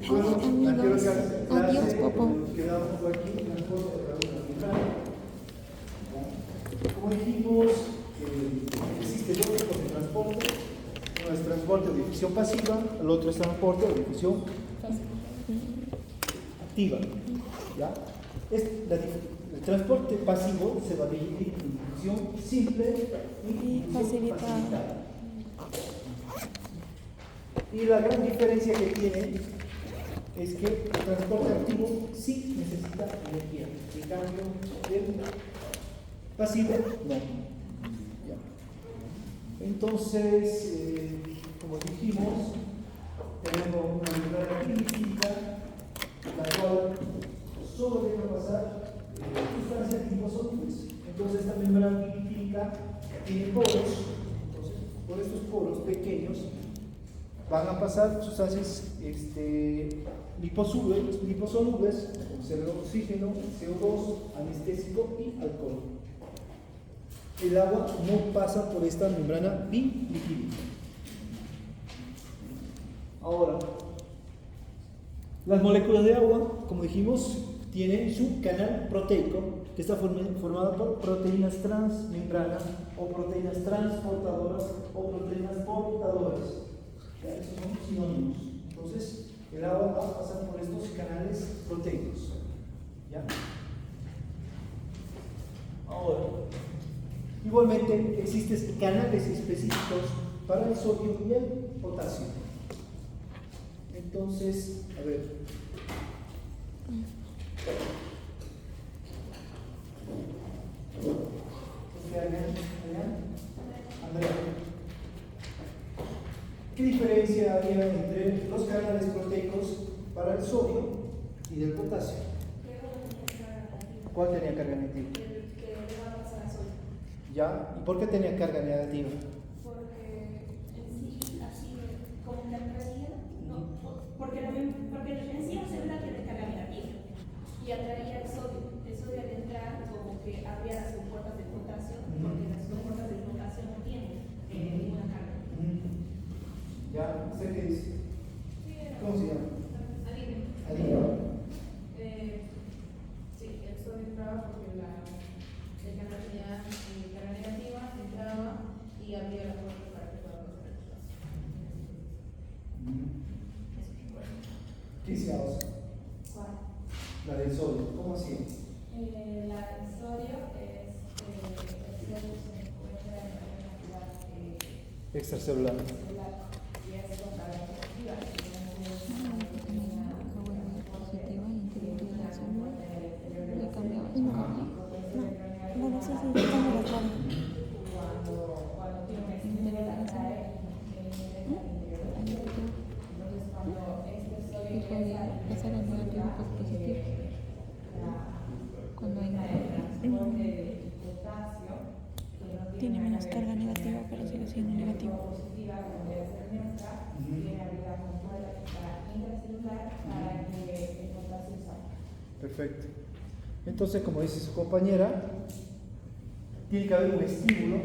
Bueno, amigos, adiós, Popo. quedamos aquí en la foto de la membrana. Como dijimos, existe dos tipos de transporte. Uno es transporte de difusión pasiva, el otro es transporte de difusión activa. ¿Ya? El transporte pasivo se va a dividir en difusión simple y difusión facilitada. Y la gran diferencia que tiene es que el transporte activo sí necesita energía, en cambio el pasivo no. ¿Ya? Entonces, como dijimos, tenemos una membrana química, la cual solo deja pasar sustancias liposolubles. Entonces, esta membrana química tiene poros, entonces, por estos poros pequeños van a pasar sustancias liposolubles, como oxígeno, CO2, anestésico y alcohol. El agua no pasa por esta membrana bilipídica. Ahora, las moléculas de agua, como dijimos, tienen su canal proteico, que está formado por proteínas transmembranas o proteínas transportadoras o proteínas portadoras. Esos son sinónimos. Entonces, el agua va a pasar por estos canales proteicos. ¿Ya? Ahora, igualmente existen canales específicos para el sodio y el potasio. Entonces, a ver. Andrea. ¿Qué diferencia había entre los canales proteicos para el sodio y del potasio? ¿Cuál tenía carga negativa? ¿Ya? ¿Y por qué tenía carga negativa? Porque en sí, así como que atraía, no, porque en sí la célula tiene carga negativa y atraía el sodio. El sodio al entrar como que abría las compuertas del potasio, porque las compuertas del potasio no tienen ninguna carga. ¿Ya? ¿Usted qué dice? Sí, ¿Cómo se llama? Adina. Sí, el sodio entraba porque el canal tenía carga negativa, entraba y abría las puertas para que pueda pasar el potasio. ¿Qué dice ahora? ¿Cuál? La del sodio. ¿Cómo así? La del sodio es el sodio se encuentra en la cantidad Extracelular. celular y es con carga negativa. Bueno, sí, sí, estamos de acuerdo. Cuando tiene una estrella atrae entonces cuando este sodio ingresa Pasar al negativo pues positivo. Cuando hay tiene menos carga negativa, pero sigue siendo negativo. Perfecto. Entonces, como dice su compañera, tiene que haber un estímulo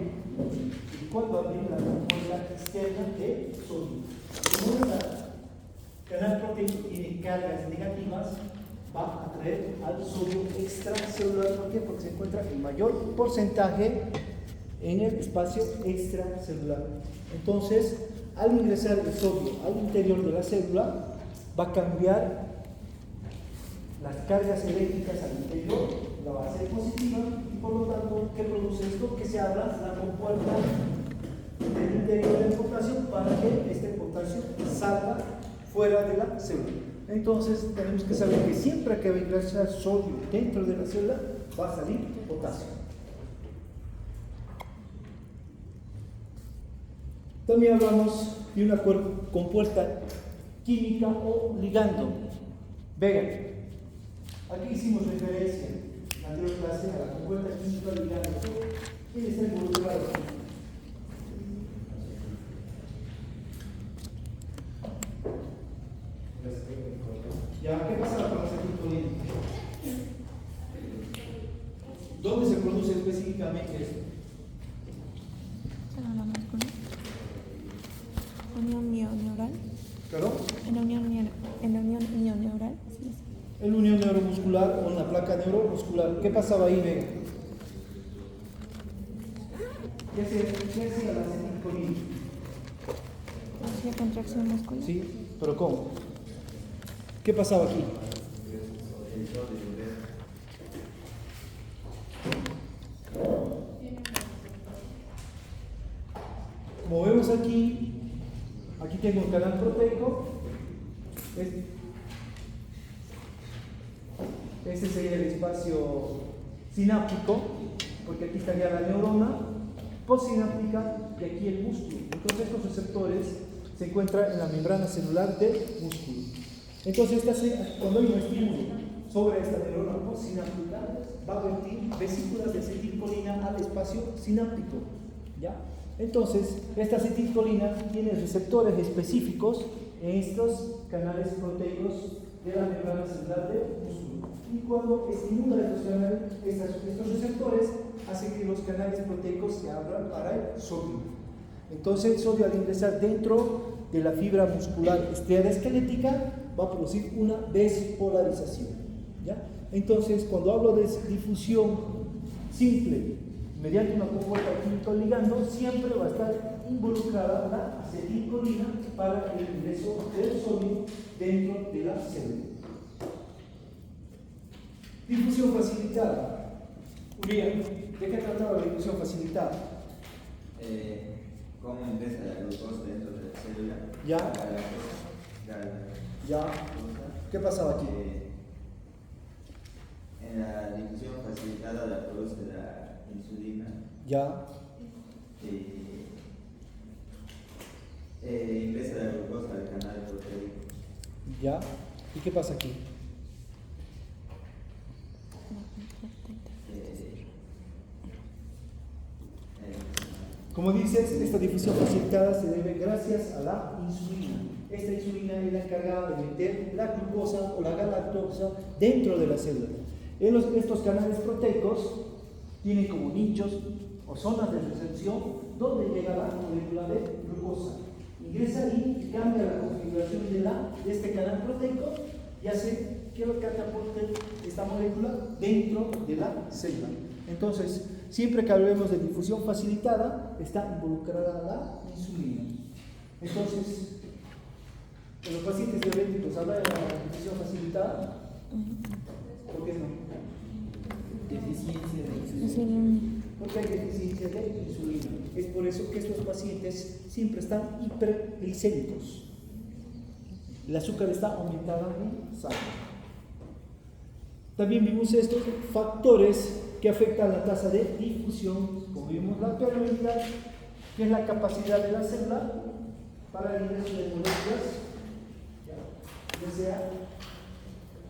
y cuando abrir la compuerta externa de sodio. Como el canal proteico tiene cargas negativas, va a atraer al sodio extracelular. ¿Por qué? Porque se encuentra el mayor porcentaje en el espacio extracelular. Entonces, al ingresar el sodio al interior de la célula, va a cambiar las cargas eléctricas al interior, la va a hacer positiva y por lo tanto, ¿qué produce esto? Que se abra la compuerta del interior del potasio para que este potasio salga fuera de la célula. Entonces, tenemos que saber que siempre que va a ingresar sodio dentro de la célula, va a salir potasio. También hablamos de una compuerta química o ligando. Vean. Aquí hicimos referencia en la anterior clase a la compuerta química ligando. ¿Quién está involucrado aquí? ¿Ya? ¿Qué pasa con la acetilcolina? ¿Dónde se produce específicamente esto? ¿Se hablamos con unión neural? ¿Perdón? En la unión muscular o una placa neuromuscular. ¿Qué pasaba ahí, Vega? ¿Qué hacía la acetilcolina? Hacía contracción muscular. ¿Sí? ¿Pero cómo? ¿Qué pasaba aquí? Como vemos aquí tengo un canal proteico. Este sería el espacio sináptico, porque aquí estaría la neurona postsináptica y aquí el músculo. Entonces estos receptores se encuentran en la membrana celular del músculo. Entonces cuando hay un estímulo sobre esta neurona postsináptica, va a vertir vesículas de acetilcolina al espacio sináptico. ¿Ya? Entonces, esta acetilcolina tiene receptores específicos en estos canales proteicos de la membrana celular del músculo. Y cuando estimula estos canales, estos receptores, hace que los canales proteicos se abran para el sodio. Entonces, el sodio, al ingresar dentro de la fibra muscular estriada esquelética, va a producir una despolarización. ¿Ya? Entonces, cuando hablo de difusión simple mediante una compuerta química ligando, siempre va a estar involucrada la acetilcolina para el ingreso del sodio dentro de la célula. Difusión facilitada. Urián, ¿de qué trataba la difusión facilitada? ¿Cómo ingresa la glucosa dentro de la célula? Ya. Ya. ¿Qué pasaba aquí? En la difusión facilitada la produce la insulina. Ya. Ingresa la glucosa al canal proteico. Ya. ¿Y qué pasa aquí? Como dices, esta difusión facilitada se debe gracias a la insulina. Esta insulina es la encargada de meter la glucosa o la galactosa dentro de la célula. Estos canales proteicos tienen como nichos o zonas de recepción donde llega la molécula de glucosa. Ingresa ahí y cambia la configuración de este canal proteico y hace que catapulte esta molécula dentro de la célula. Entonces, siempre que hablemos de difusión facilitada, está involucrada la insulina. Entonces, en los pacientes diabéticos, ¿habla de la difusión facilitada? ¿Por qué no? Deficiencia de insulina. Porque hay deficiencia de insulina. Es por eso que estos pacientes siempre están hiperglicémicos. El azúcar está aumentada en sangre. También vimos estos factores que afectan la tasa de difusión, como vimos la permeabilidad, que es la capacidad de la célula para el ingreso de moléculas, ya sea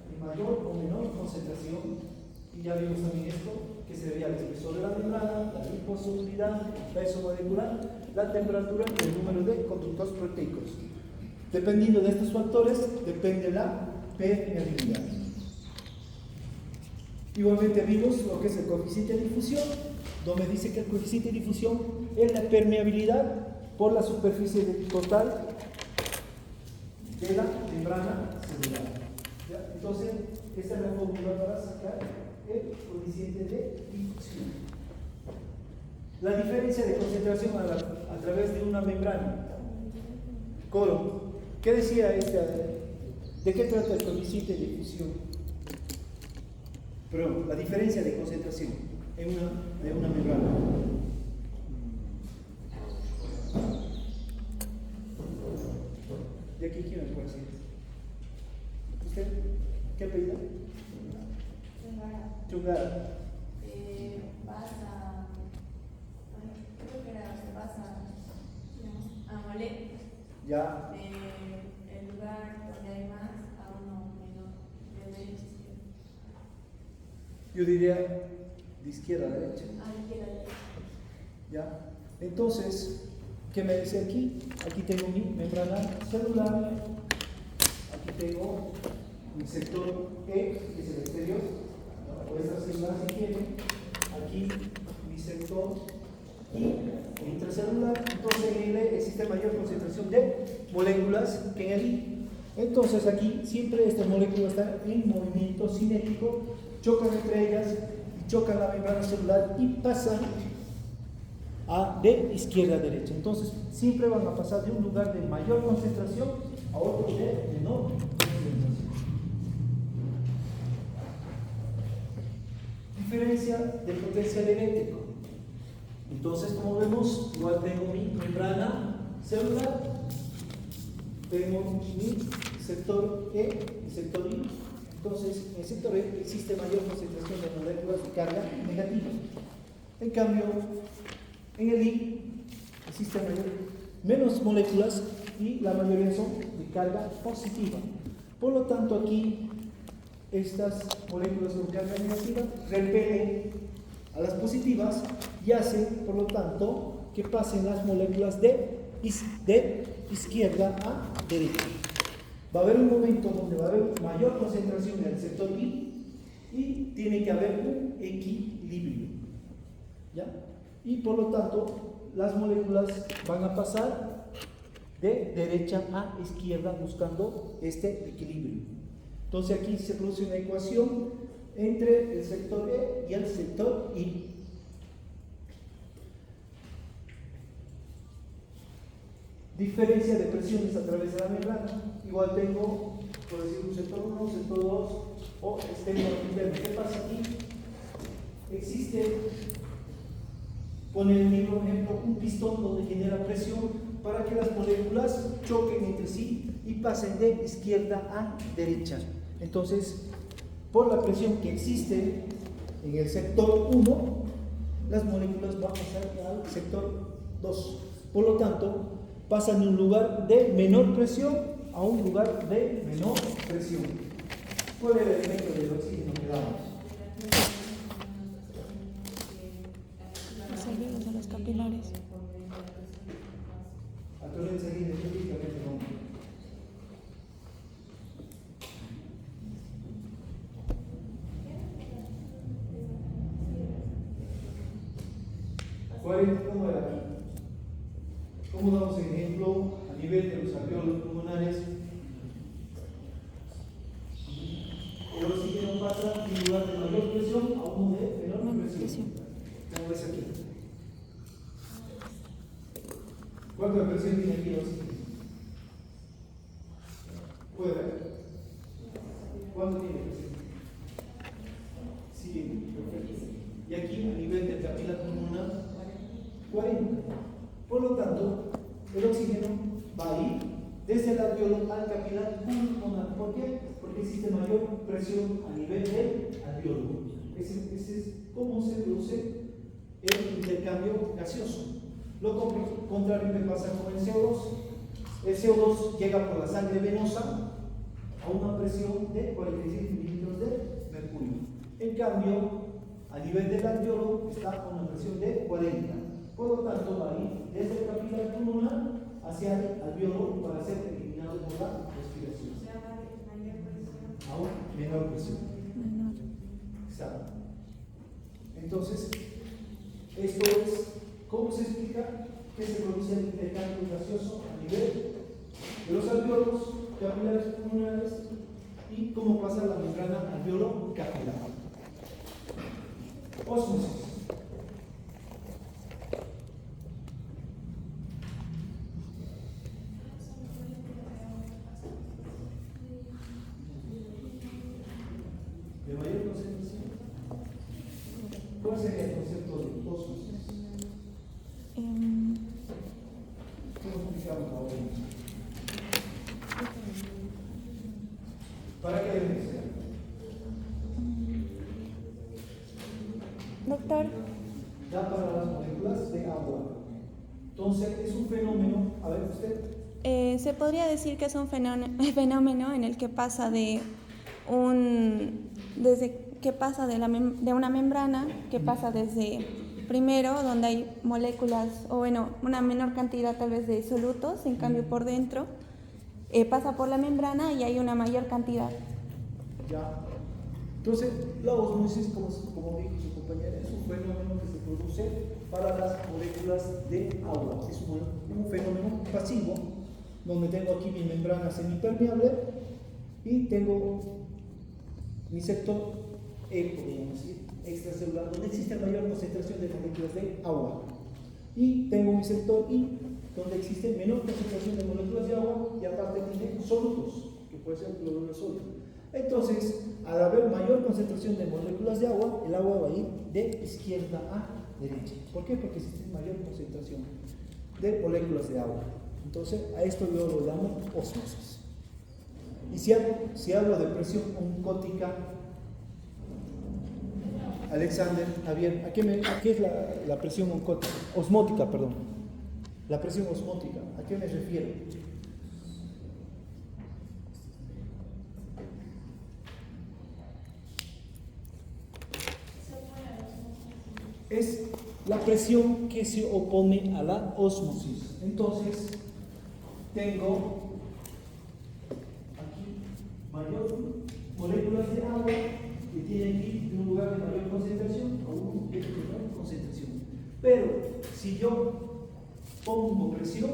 en mayor o menor concentración. Y ya vimos también esto, que se debía al espesor de la membrana, la liposolubilidad, el peso molecular, la temperatura y el número de conductos proteicos. Dependiendo de estos factores, depende la permeabilidad. Igualmente vimos lo que es el coeficiente de difusión, donde dice que el coeficiente de difusión es la permeabilidad por la superficie total de la membrana celular. ¿Ya? Entonces, esta es la fórmula para sacar el coeficiente de difusión. La diferencia de concentración a través de una membrana. Coro, ¿qué decía esta? ¿De qué trata el coeficiente de difusión? Pero la diferencia de concentración de una membrana. ¿De aquí quién me puede decir? ¿Usted? ¿Qué apellido? Chungara. Creo que era Molet. Ya. El lugar donde hay más a uno menor, de derecha a izquierda. Yo diría de izquierda a derecha. Izquierda. ¿Ya? Entonces, ¿qué me dice aquí? Aquí tengo mi membrana celular. Aquí tengo mi sector E, que es el exterior, o esta célula si quieren. Aquí mi sector I, intracelular. Entonces en él existe mayor concentración de moléculas que en el I. Entonces aquí siempre estas moléculas están en movimiento cinético, chocan entre ellas, chocan la membrana celular y pasan de izquierda a derecha. Entonces siempre van a pasar de un lugar de mayor concentración a otro de menor concentración. Diferencia del potencial eléctrico. Entonces, como vemos, igual tengo mi membrana celular, tengo mi sector E y sector I. Entonces, en el sector E existe mayor concentración de moléculas de carga negativa. En cambio, en el I existen menos moléculas y la mayoría son de carga positiva. Por lo tanto, aquí estas moléculas con carga negativa repelen a las positivas y hacen, por lo tanto, que pasen las moléculas de izquierda a derecha. Va a haber un momento donde va a haber mayor concentración en el sector I y tiene que haber un equilibrio, ¿ya? Y por lo tanto, las moléculas van a pasar de derecha a izquierda buscando este equilibrio. Entonces aquí se produce una ecuación entre el sector E y el sector I. Diferencia de presiones a través de la membrana. Igual tengo, por decir, un sector 1, un sector 2 o externo interno. ¿Qué pasa aquí? Existe, pone el mismo ejemplo, un pistón donde genera presión para que las moléculas choquen entre sí y pasen de izquierda a derecha. Entonces, por la presión que existe en el sector 1, las moléculas van a pasar al sector 2. Por lo tanto, pasan de un lugar de menor presión a un lugar de menor presión. ¿Cuál era el ejemplo del oxígeno que damos? Los alveolos de los capilares. A torrente sanguíneo específicamente no. ¿Cómo era aquí? ¿Cómo damos el ejemplo a nivel de los alveolos pulmonares? El oxígeno pasa de un lugar de mayor presión a uno de menor presión. ¿Cómo ves aquí? ¿Cuánta presión tiene aquí el oxígeno? ¿Puede ver? ¿Cuánto tiene presión? Sí, perfecto. Y aquí a nivel del capilar pulmonar, 40. Por lo tanto, el oxígeno va a ir desde el alveolo al capilar pulmonar. ¿Por qué? Porque existe mayor presión a nivel del alveolo. Ese es cómo se produce el intercambio gaseoso. Lo contrario que pasa con el CO2. El CO2 llega por la sangre venosa a una presión de 45 mililitros de mercurio. En cambio, a nivel del alveolo está a una presión de 40. Por lo tanto, va a ir desde el capilar pulmonar hacia el alveolo para ser eliminado por la respiración. Aún menor presión. Exacto. Entonces, esto es cómo se explica que se produce el intercambio gaseoso a nivel de los alveolos capilares pulmonares y cómo pasa la membrana alveolo capilar. Ósmosis. De mayor concentración. ¿Cuál sería el concepto de ósmosis? ¿Cómo explicamos ahora? ¿Para qué debe ser? Doctor. Da para las moléculas de agua. Entonces, es un fenómeno, a ver usted. Se podría decir que es un fenómeno en el que pasa de una membrana, que pasa desde primero, donde hay moléculas, o bueno, una menor cantidad tal vez de solutos, en cambio por dentro, pasa por la membrana y hay una mayor cantidad. Ya. Entonces, la ósmosis, como dijo su compañera, es un fenómeno que se produce para las moléculas de agua. Es un fenómeno pasivo donde tengo aquí mi membrana semipermeable y tengo mi sector E, podríamos decir, extracelular, donde existe mayor concentración de moléculas de agua. Y tengo mi sector I, donde existe menor concentración de moléculas de agua y aparte tiene solutos, que puede ser cloruro de sodio. Entonces, al haber mayor concentración de moléculas de agua, el agua va a ir de izquierda a derecha. ¿Por qué? Porque existe mayor concentración de moléculas de agua. Entonces, a esto yo lo llamo ósmosis. Y si hablo de presión oncótica, Alexander, Javier, ¿a qué es la presión oncótica? Osmótica, perdón. La presión osmótica, ¿a qué me refiero? Es la presión que se opone a la ósmosis. Entonces, tengo aquí mayor moléculas de agua que tienen que ir de un lugar de mayor concentración a uno de menor concentración. Pero si yo pongo presión,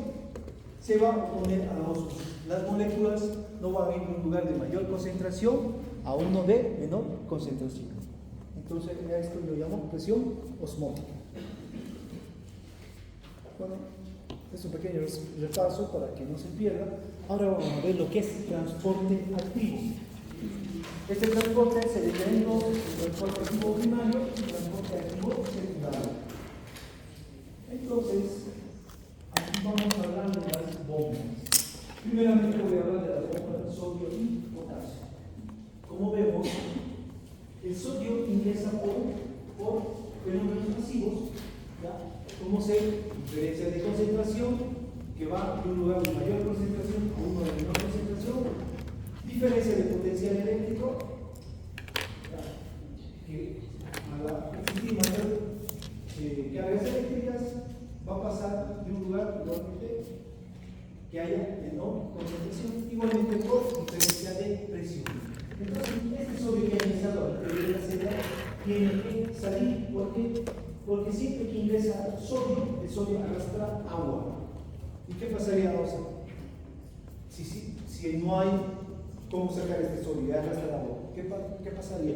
se va a oponer a la ósmosis. Las moléculas no van a ir de un lugar de mayor concentración a uno de menor concentración. Entonces, a esto lo llamo presión osmótica. Bueno, es un pequeño repaso para que no se pierda. Ahora vamos a ver lo que es transporte activo. Este transporte se diferencia entre transporte activo primario y transporte activo secundario. Entonces, aquí vamos a hablar de las bombas. Primeramente voy a hablar de las bombas de sodio y potasio. Como vemos, el sodio ingresa por fenómenos pasivos, ¿ya? Como diferencia de concentración, que va de un lugar de mayor concentración a uno de menor concentración, diferencia de potencial eléctrico, ¿ya? Que al existir mayor cargas eléctricas va a pasar de un lugar igualmente que haya menor concentración, igualmente por diferencia de presión. Entonces, este sodio que ha ingresado al interior de la celda tiene que salir. ¿Por qué? Porque siempre que ingresa sodio, el sodio arrastra agua. ¿Y qué pasaría, Rosa? Si no hay cómo sacar este sodio y arrastrar agua, ¿qué pasaría?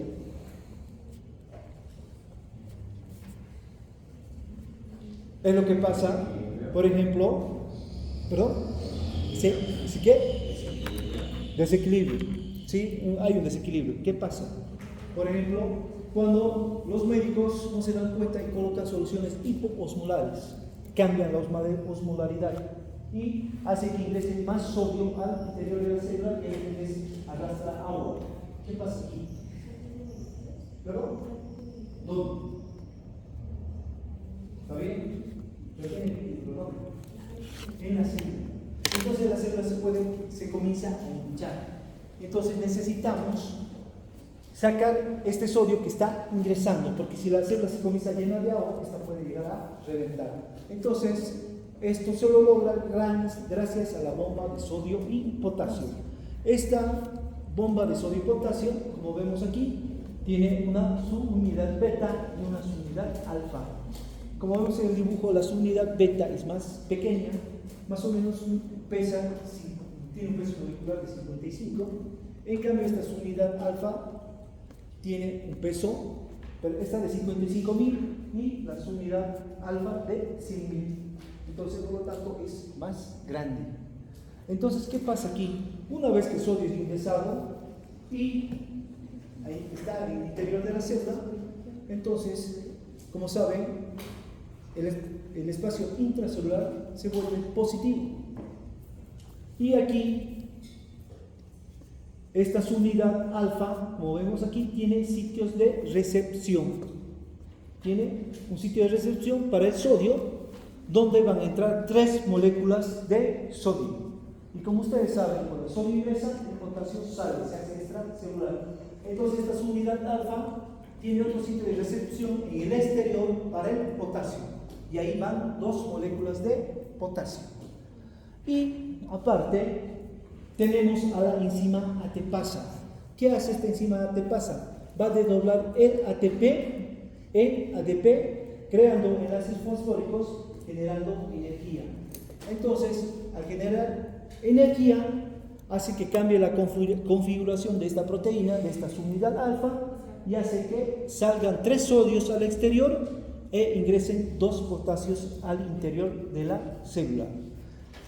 Es lo que pasa, por ejemplo, ¿perdón? ¿Sí qué? Desequilibrio. ¿Sí? Hay un desequilibrio. ¿Qué pasa? Por ejemplo, cuando los médicos no se dan cuenta y colocan soluciones hipoosmolares, cambian la osmolaridad y hace que ingrese más sodio al interior de la célula y entonces arrastra agua. ¿Qué pasa aquí? ¿Perdón? ¿Dónde? ¿Está bien? En la célula. Entonces la célula se comienza a hinchar. Entonces necesitamos sacar este sodio que está ingresando, porque si la célula se comienza a llenar de agua, esta puede llegar a reventar. Entonces, esto se lo logra gracias a la bomba de sodio y potasio. Esta bomba de sodio y potasio, como vemos aquí, tiene una subunidad beta y una subunidad alfa. Como vemos en el dibujo, la subunidad beta es más pequeña, más o menos tiene un peso molecular de 55. En cambio, esta subunidad alfa tiene un peso, pero esta de 55.000 y la subunidad alfa de 100.000. Entonces, por lo tanto, es más grande. Entonces, ¿qué pasa aquí? Una vez que el sodio es ingresado y ahí está en el interior de la célula, entonces, como saben, el espacio intracelular se vuelve positivo. Y aquí, esta subunidad alfa, como vemos aquí, tiene sitios de recepción. Tiene un sitio de recepción para el sodio, donde van a entrar 3 moléculas de sodio. Y como ustedes saben, cuando el sodio ingresa, el potasio sale, se hace extracelular. Entonces, esta subunidad alfa tiene otro sitio de recepción en el exterior para el potasio. Y ahí van 2 moléculas de potasio. Y aparte, tenemos a la enzima ATPasa. ¿Qué hace esta enzima ATPasa? Va a desdoblar el ATP en ADP, creando enlaces fosfóricos, generando energía. Entonces, al generar Energía hace que cambie la configuración de esta proteína, de esta subunidad alfa, y hace que salgan 3 sodios al exterior e ingresen 2 potasios al interior de la célula.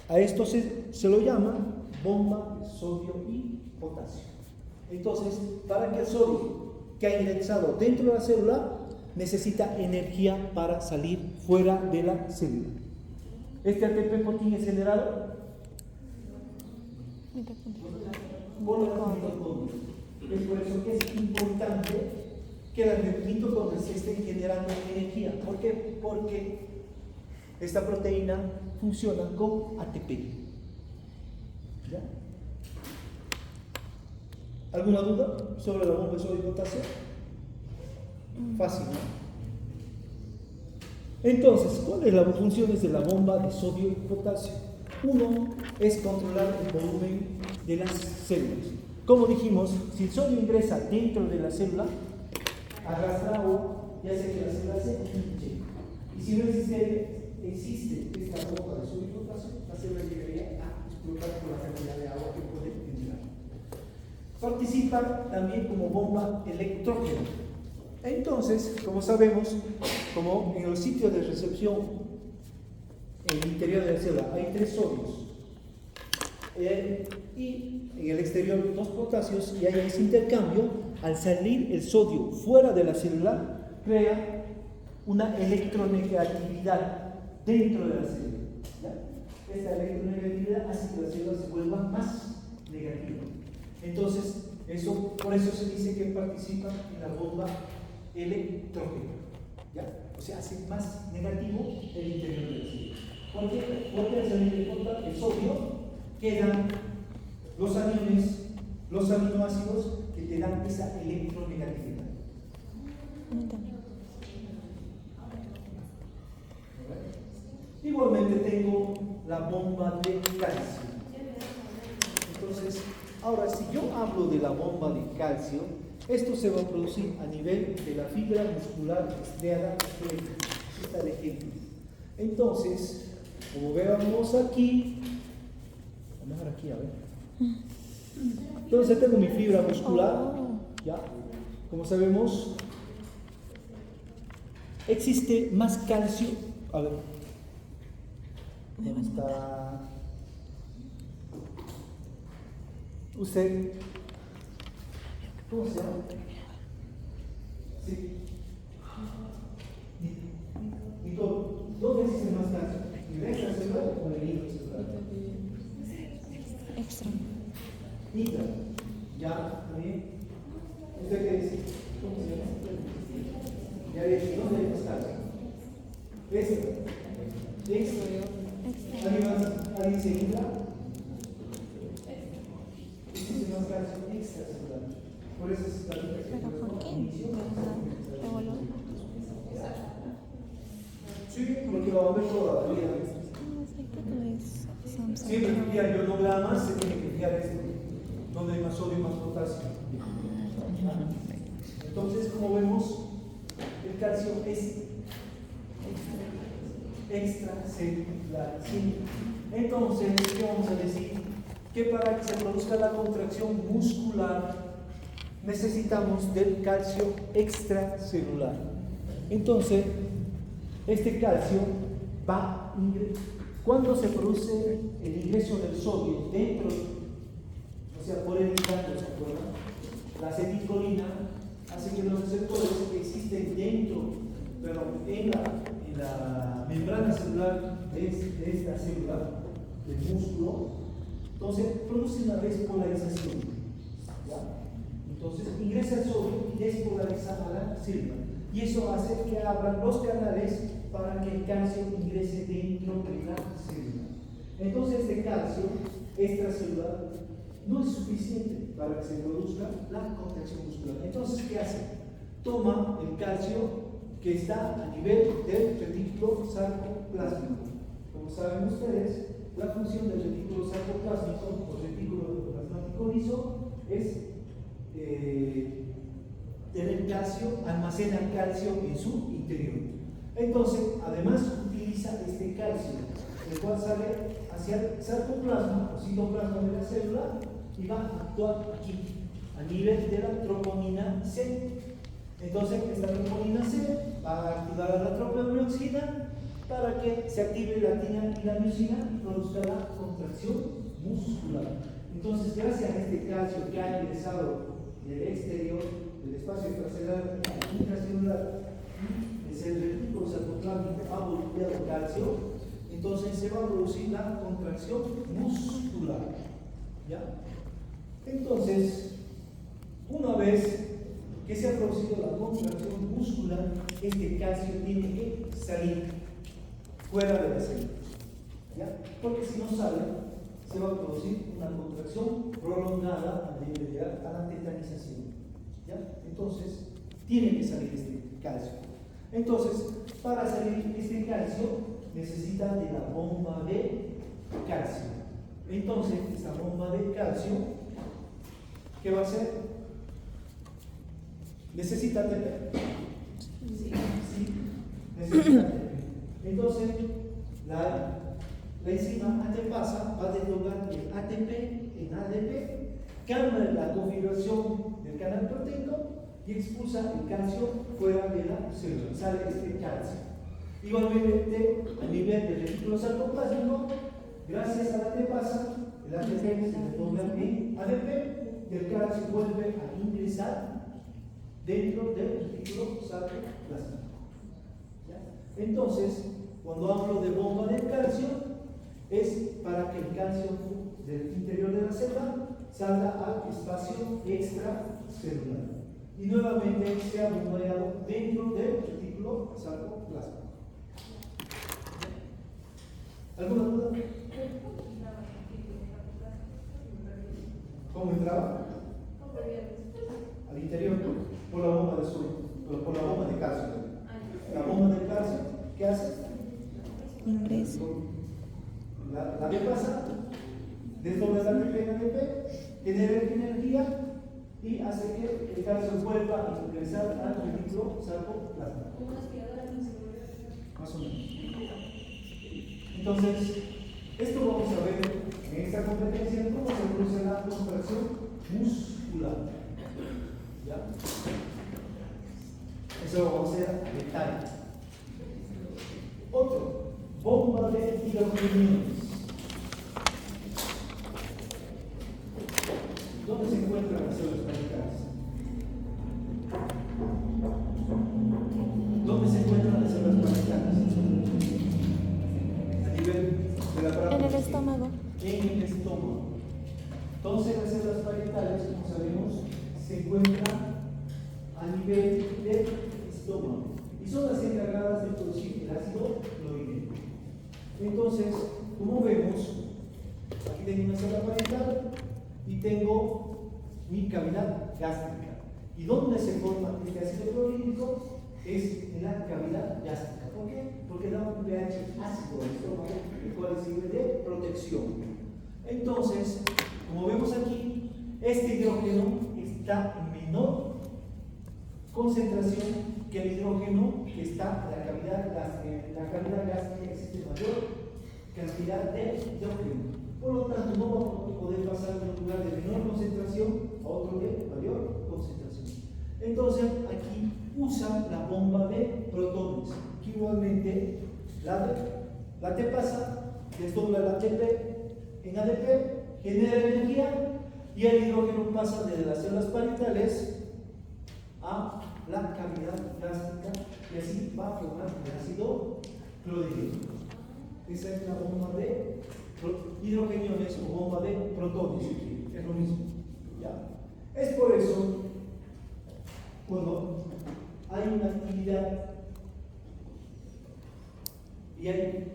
A esto se lo llama bomba de sodio y potasio. Entonces, para que el sodio que ha ingresado dentro de la célula necesita energía para salir fuera de la célula. Este ATP por quién es generado por las mitocondrias. Es por eso que es importante que las mitocondrias estén generando energía. ¿Por qué? Porque esta proteína funciona con ATP. ¿Ya? ¿Alguna duda sobre la bomba de sodio y potasio? Fácil, ¿no? Entonces, ¿cuáles son las funciones de la bomba de sodio y potasio? Uno es controlar el volumen de las células. Como dijimos, si el sodio ingresa dentro de la célula, arrastra agua y hace que la célula se hinche. Y si no existe esta bomba de sodio y potasio, la célula llegaría a explotar por la cantidad de agua que puede entrar. Participa también como bomba electrógena. Entonces, como sabemos, como en el sitio de recepción en el interior de la célula hay 3 sodios y en el exterior 2 potasios y hay ese intercambio, al salir el sodio fuera de la célula crea una electronegatividad dentro de la célula. ¿Ya? Esta electronegatividad hace que la célula se vuelva más negativa. Entonces, por eso se dice que participa en la bomba electrógena. ¿Ya? O sea, hace más negativo el interior de la célula. ¿Por qué? Porque al salir el sodio quedan los aniones, los aminoácidos que te dan esa electronegatividad. Igualmente tengo la bomba de calcio. Entonces, ahora si yo hablo de la bomba de calcio, esto se va a producir a nivel de la fibra muscular estriada esquelética. Aquí está el ejemplo. Entonces, como vemos aquí, vamos a ver aquí, a ver. Entonces tengo mi fibra muscular, ¿ya? Como sabemos, existe más calcio. A ver, ¿dónde está? Usted, ¿cómo se llama? Sí. ¿Dónde existe más calcio? ¿En el extracelular o en el intracelular? Extra. Intra. ¿Ya? ¿También? ¿Usted qué dice? ¿Cómo se llama? Ya dije, ¿dónde hay más calcio? Extra. ¿Alguien se intra? Existe más calcio extracelular. Por eso es la ¿Pero por qué? Sí, porque lo va a ver toda la vida. Siempre que fijar ionogramas se tiene que fijar esto, donde hay más sodio y más potasio. Entonces, como vemos, el calcio es extracelular. ¿Sí? Entonces, ¿qué vamos a decir? Que para que se produzca la contracción muscular necesitamos del calcio extracelular. Entonces, este calcio va a ingresar. Cuando se produce el ingreso del sodio dentro, o sea, por el instante, ¿se acuerdan? La acetilcolina hace que los receptores que existen en la membrana celular de esta célula, del músculo, entonces produce una despolarización. ¿Ya? Entonces ingresa el sodio y despolariza a la célula. Y eso hace que abran los canales para que el calcio ingrese dentro de la célula. Entonces este calcio extracelular no es suficiente para que se produzca la contracción muscular. Entonces, ¿qué hace? Toma el calcio que está a nivel del retículo sarcoplásmico. Como saben ustedes, la función del retículo sarcoplásmico o retículo plasmático liso es tener calcio, almacena calcio en su interior. Entonces, además utiliza este calcio el cual sale hacia el sarcoplasma o citoplasma de la célula y va a actuar aquí, a nivel de la troponina C. Entonces, esta troponina C va a activar a la tropomioxina para que se active la tina y la miosina y produzca la contracción muscular. Entonces, gracias a este calcio que ha ingresado del exterior, del espacio extracelular y intracelular, es el retículo sarcoplámico ha volteado calcio, entonces se va a producir la contracción muscular. ¿Ya? Entonces, una vez que se ha producido la contracción muscular, este calcio tiene que salir fuera de la célula. ¿Ya? Porque si no sale, se va a producir una contracción prolongada a nivel de llegar a la tetanización. ¿Ya? Entonces, tiene que salir este calcio. Entonces, para salir este calcio, necesita de la bomba de calcio. Entonces, esta bomba de calcio, ¿qué va a hacer? Necesita ATP. Sí, necesita ATP. Entonces, la enzima ATPasa va a desdoblar el ATP en ADP, cambia la configuración del canal proteico y expulsa el calcio fuera de la célula. Sale este calcio. Igualmente, a nivel del retículo sarcoplásmico, gracias a la ATPasa, el ATP se desdobla en ADP y el calcio vuelve a ingresar dentro del retículo sarcoplasmático. Entonces, cuando hablo de bomba de calcio, es para que el calcio del interior de la célula salga al espacio extracelular y nuevamente sea bombeado dentro del retículo sarcoplasmático. ¿Alguna duda? ¿Cómo entraba? Al interior, por la bomba de sodio, por la bomba de calcio. La bomba de calcio, ¿qué hace? Ingreso. La que pasa, desdobla el ATP en ADP, genera energía y hace que el calcio vuelva a ingresar al retículo sarcoplasmático. Más o menos. Entonces, esto vamos a ver en esta competencia cómo se produce la contracción muscular. ¿Ya? Eso lo vamos a hacer a detalle. Otro, bomba de hidrogeniones. ¿Dónde se encuentran las células paritales? ¿Dónde se encuentran las células paritales? A nivel de la parábola. En el estómago. En el estómago. Entonces las células parietales, como sabemos, se encuentran a nivel del estómago y son las encargadas de producir el ácido clorhídrico. Entonces, como vemos, aquí tengo una célula parietal y tengo mi cavidad gástrica. ¿Y dónde se forma este ácido clorhídrico? Es en la cavidad gástrica. ¿Por qué? Porque da un pH ácido al estómago, el cual sirve de protección. Entonces, como vemos aquí, este hidrógeno está en menor concentración que el hidrógeno que está en la cavidad gástrica. En la cavidad gástrica existe mayor cantidad de hidrógeno. Por lo tanto, no vamos a poder pasar de un lugar de menor concentración a otro de mayor concentración. Entonces, aquí usan la bomba de protones, que igualmente la ATPasa desdobla el ATP en ADP, genera energía y el hidrógeno pasa desde las células parietales a la cavidad gástrica y así va a formar el ácido clorhídrico. Esa es la bomba de hidrogeniones o bomba de protones, es lo mismo. ¿Ya? Es por eso, cuando hay una actividad y hay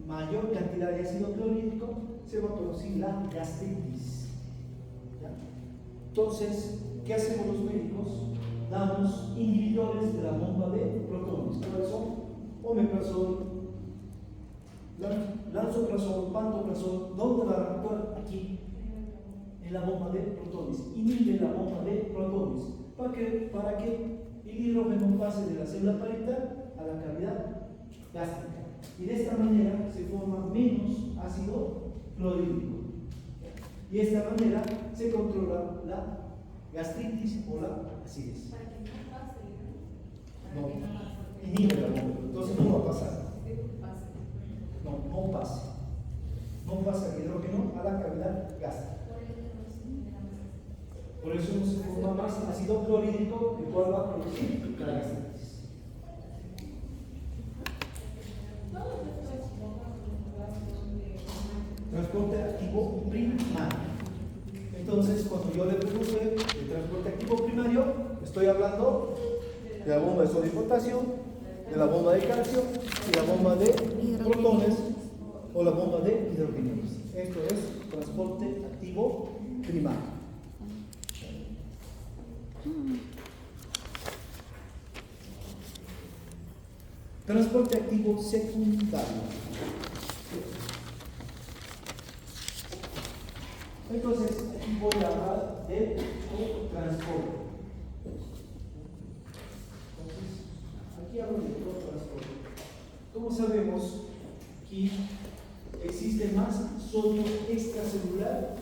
mayor cantidad de ácido clorhídrico, se va a producir la gastritis. ¿Ya? Entonces, ¿qué hacemos los médicos? Damos inhibidores de la bomba de protones. ¿Cuáles son? Omeprazol, lansoprazol, pantoprazol. ¿Dónde va a actuar? Aquí, en la bomba de protones. Inhibe la bomba de protones. ¿Para que el hidrógeno pase de la célula parietal a la cavidad gástrica Y de esta manera se forma menos ácido clorhídrico. Y de esta manera se controla la gastritis o la acidez. Para que no pase, ¿no? No, Para que no pase. inhibe la bomba, entonces no va a pasar. Pase. No pasa. No pasa el hidrógeno a la cavidad gástrica. Por eso no se forma más ácido clorhídrico, el cual va a producir la gastritis. Transporte activo primario. Entonces, cuando yo le pregunté el transporte activo primario, estoy hablando de la bomba de sodio y potasio, de la bomba de calcio y la bomba de protones o la bomba de hidrogenados. Esto es transporte activo primario. Transporte activo secundario. Entonces, aquí voy a hablar del cotransporte. Entonces, aquí hablo del cotransporte. Como sabemos, aquí existe más sodio extracelular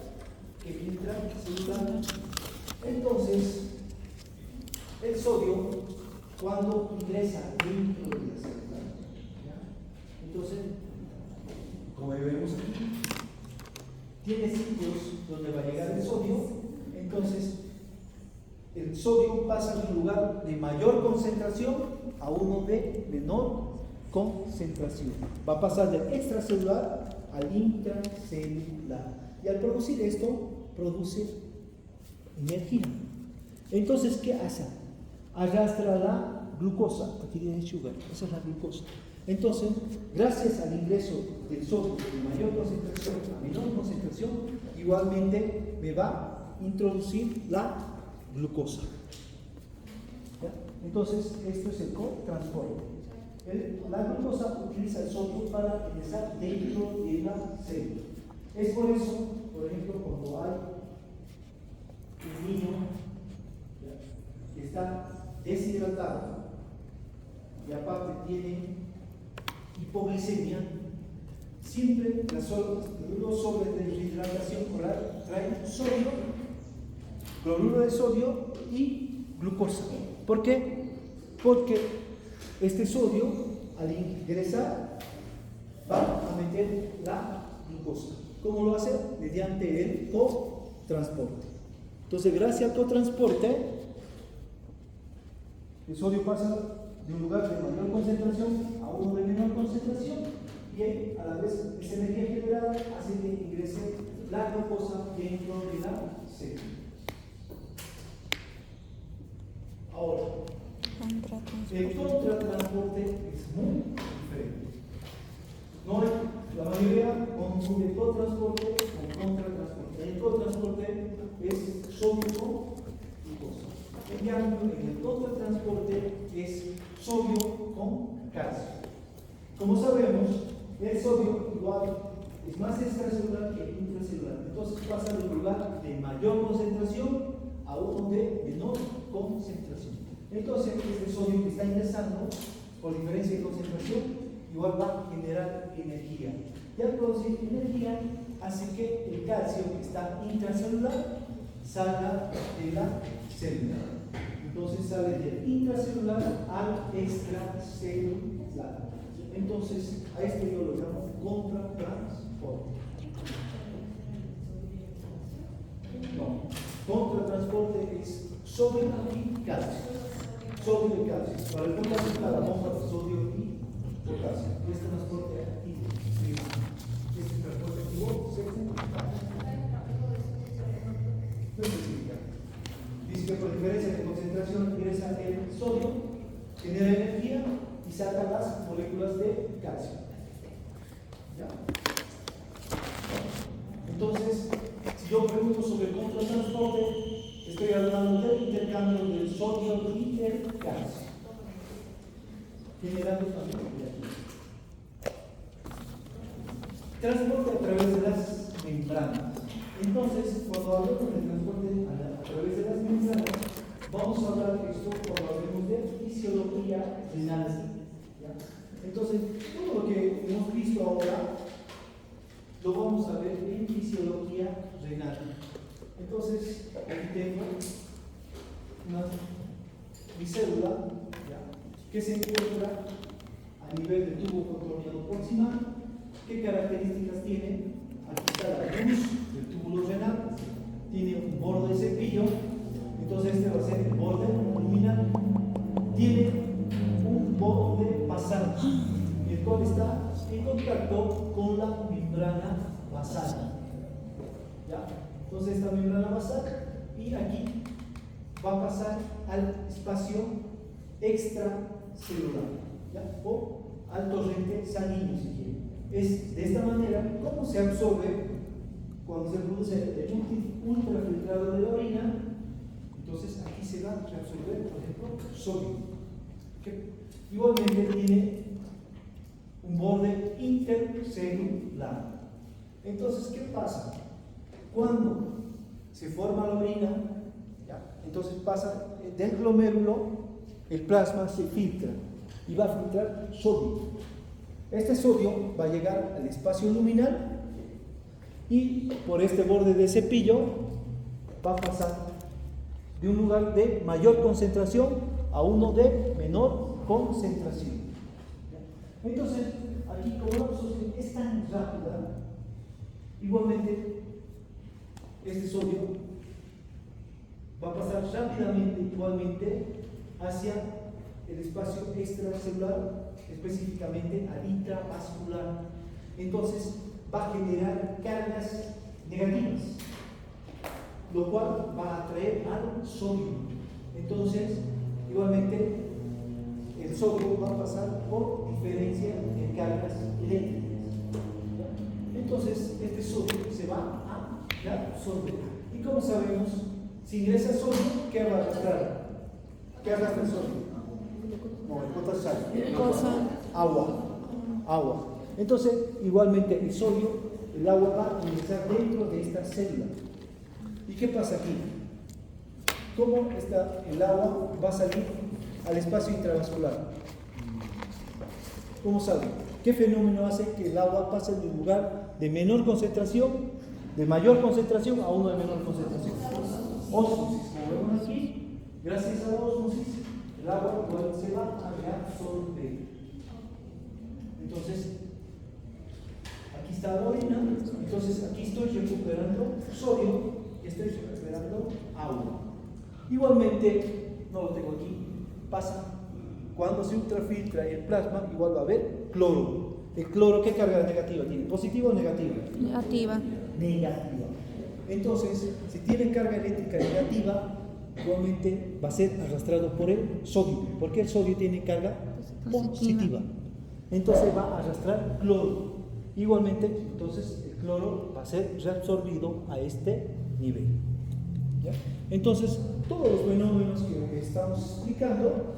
que intracelular. Entonces, el sodio, cuando ingresa dentro de la célula, ¿ya? Entonces, como vemos aquí, tiene sitios donde va a llegar el sodio. Entonces, el sodio pasa de un lugar de mayor concentración a uno de menor concentración. Va a pasar del extracelular al intracelular. Y al producir esto, produce energía. Entonces, ¿qué hace? Arrastra la glucosa. Aquí tiene sugar, esa es la glucosa. Entonces, gracias al ingreso del sodio de mayor concentración a menor concentración, igualmente me va a introducir la glucosa. ¿Ya? Entonces, esto es el cotransporte. La glucosa utiliza el sodio para ingresar dentro de la célula. Es por eso, por ejemplo, cuando hay un niño que está deshidratado y aparte tiene hipoglicemia, siempre los sobres de deshidratación oral traen sodio, cloruro de sodio y glucosa. ¿Por qué? Porque este sodio, al ingresar, va a meter la glucosa. ¿Cómo lo hace? Mediante el cotransporte. Entonces, gracias al cotransporte, el sodio pasa de un lugar de mayor concentración a uno de menor concentración, y a la vez esa energía generada hace que ingrese la glucosa dentro de la célula. Ahora, el contratransporte es muy diferente. No hay, la mayoría confunde cotransporte con contratransporte. El cotransporte es sodio con glucosa. En cambio, en el contratransporte es sodio con calcio. Como sabemos, el sodio igual es más extracelular que intracelular. Entonces pasa de un lugar de mayor concentración a uno de menor concentración. Entonces, este sodio que está ingresando, por diferencia de concentración, igual va a generar energía. Y al producir energía, hace que el calcio que está intracelular salga de la célula. Entonces sale del intracelular al extracelular. Entonces, a esto yo lo llamo contratransporte. No, contratransporte es sodio y calcio. Sodio y calcio. Para el potasio, la bomba de sodio y potasio. Este transporte activo. Este transporte activo se especifica. Dice que por diferencia de concentración ingresa el sodio, genera energía y saca las moléculas de calcio. ¿Ya? Entonces, si yo pregunto sobre el contratransporte, estoy hablando del intercambio del sodio y el calcio, generando también energía. Transporte a través de las membranas. Entonces, cuando hablamos de transporte a través de las membranas, vamos a hablar de esto cuando hablemos de fisiología renal. ¿Ya? Entonces, todo lo que hemos visto ahora lo vamos a ver en fisiología renal. Entonces, aquí tengo mi célula, ¿ya?, que se encuentra a nivel del tubo contorneado proximal. ¿Qué características tiene? Aquí está la luz del túbulo renal, tiene un borde de cepillo, entonces este va a ser el borde luminal. Tiene un borde basal, el cual está en contacto con la membrana basal. ¿Ya? Entonces esta membrana basal, y aquí va a pasar al espacio extracelular, ¿ya?, o al torrente sanguíneo, si quieren. Es de esta manera como se absorbe cuando se produce el ultrafiltrado de la orina. Entonces aquí se va a reabsorber, por ejemplo, sodio, que igualmente tiene un borde intercelular. Entonces, ¿qué pasa? Cuando se forma la orina, ¿ya?, entonces pasa del glomérulo, el plasma se filtra y va a filtrar sodio. Este sodio va a llegar al espacio luminal y por este borde de cepillo va a pasar de un lugar de mayor concentración a uno de menor concentración. Entonces, aquí como la absorción es tan rápida, igualmente este sodio va a pasar rápidamente igualmente hacia el espacio extracelular, específicamente al intravascular. Entonces va a generar cargas negativas, lo cual va a atraer al sodio. Entonces, igualmente, el sodio va a pasar por diferencia de cargas eléctricas. Entonces, este sodio se va a absorber. Y como sabemos, si ingresa sodio, ¿qué va a arrastrar? ¿Qué arrastra el sodio? No, el potasio. Agua. Entonces, igualmente el sodio, el agua va a ingresar dentro de esta célula. ¿Y qué pasa aquí? ¿Cómo está el agua va a salir al espacio intravascular? ¿Cómo sale? ¿Qué fenómeno hace que el agua pase de un lugar de menor concentración, de mayor concentración, a uno de menor concentración? Ósmosis. Como vemos aquí, gracias a la ósmosis, el agua se va a reabsorber. Entonces, aquí está la orina, entonces aquí estoy recuperando sodio, estoy recuperando agua. Igualmente, no lo tengo aquí, pasa, cuando se ultrafiltra el plasma, igual va a haber cloro. ¿El cloro qué carga negativa tiene? ¿Positiva o negativa? Negativa. Negativa. Entonces, si tiene carga eléctrica negativa, igualmente va a ser arrastrado por el sodio, porque el sodio tiene carga positiva. Entonces va a arrastrar cloro. Igualmente, entonces el cloro va a ser reabsorbido a este nivel. ¿Ya? Entonces, todos los fenómenos que estamos explicando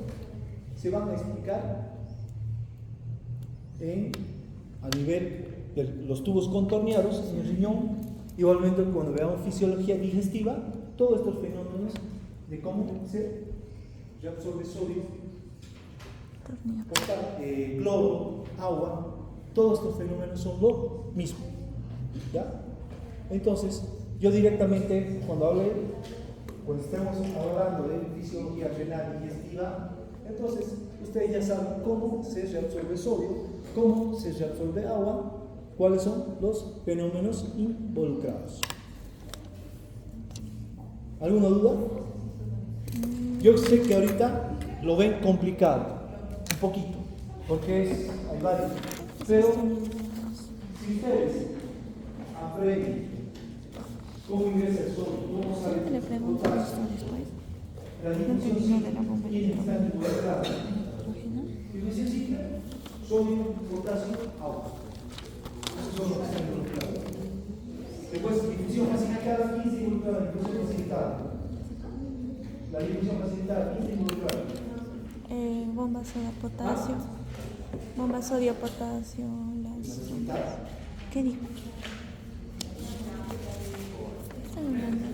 se van a explicar a nivel de los tubos contorneados en el riñón. Igualmente, cuando veamos fisiología digestiva, todos estos fenómenos de cómo se reabsorbe sodio, cloro, agua, todos estos fenómenos son lo mismo. ¿Ya? Entonces, yo directamente, cuando estemos hablando de fisiología renal digestiva, entonces ustedes ya saben cómo se reabsorbe sodio, cómo se reabsorbe agua, cuáles son los fenómenos involucrados. ¿Alguna duda? Yo sé que ahorita lo ven complicado, un poquito, porque hay varios, pero si ustedes aprenden cómo ingresa el sodio, cómo sale Le el pregunto potasio, esto después. la difusión quiénes están involucrados, y necesita sodio, potasio, agua. Esos son los que están involucrados. Después, difusión facilitada, 15 involucrados, difusión facilitada. La difusión facilitada, 15 involucrados. Bomba sodio potasio. Bomba sodio potasio. ¿Qué dijo? ¿Qué están hablando?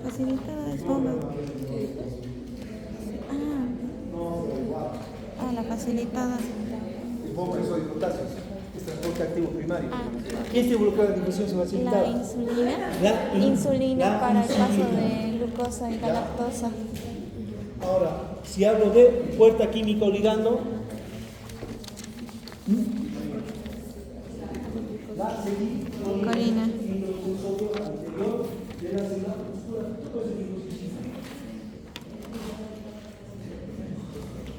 Facilitada es bomba. Ah. No, igual. Ah, la facilitada. El bomba de sodio y potasio es transporte activo primario. Ah, ¿Quién está involucrado en difusión facilitada? la insulina. La Insulina la para el paso insulina. de glucosa y la lactosa. Ahora, si hablo de puerta química o ligando, la Colina. sodio anterior de la célula muscular.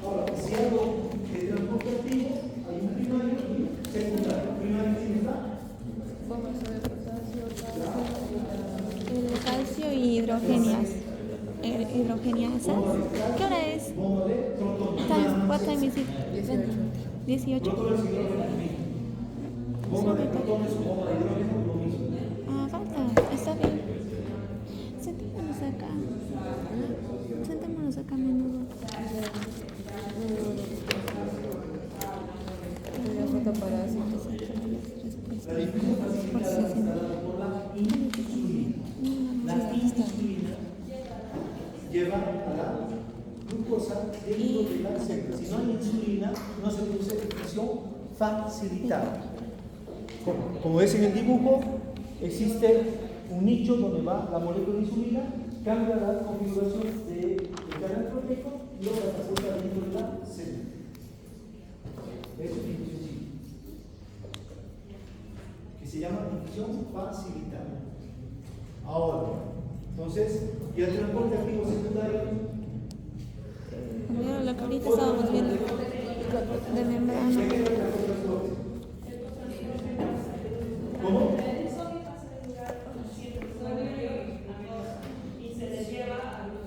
Ahora, si hablo de transporte activo, hay un primario y secundario. Primario, ¿quién está? El calcio y hidrogenias. Hidrogeniasa. ¿Qué hora es? Bomba de protón. What time is it? 18. Protones y hidrógeno. Bomba de protones o bomba de hidrógeno, lo mismo. Ah, falta. Está bien. Sentémonos acá. Sentémonos acá a menudo. La difusión facilitada está dada por la insulina. La insulina lleva a la glucosa dentro de la célula. Si no hay insulina, no se produce difusión facilitada. Como ves en el dibujo, existe un nicho donde va la molécula de insulina, cambia la configuración del canal proteico y luego la transporta dentro de la célula. Eso es difusión simple, que se llama difusión facilitada. Ahora, entonces, y el transporte activo secundario. Mira, lo que ahorita estábamos viendo de membrana. ¿Cómo? Y se les lleva a los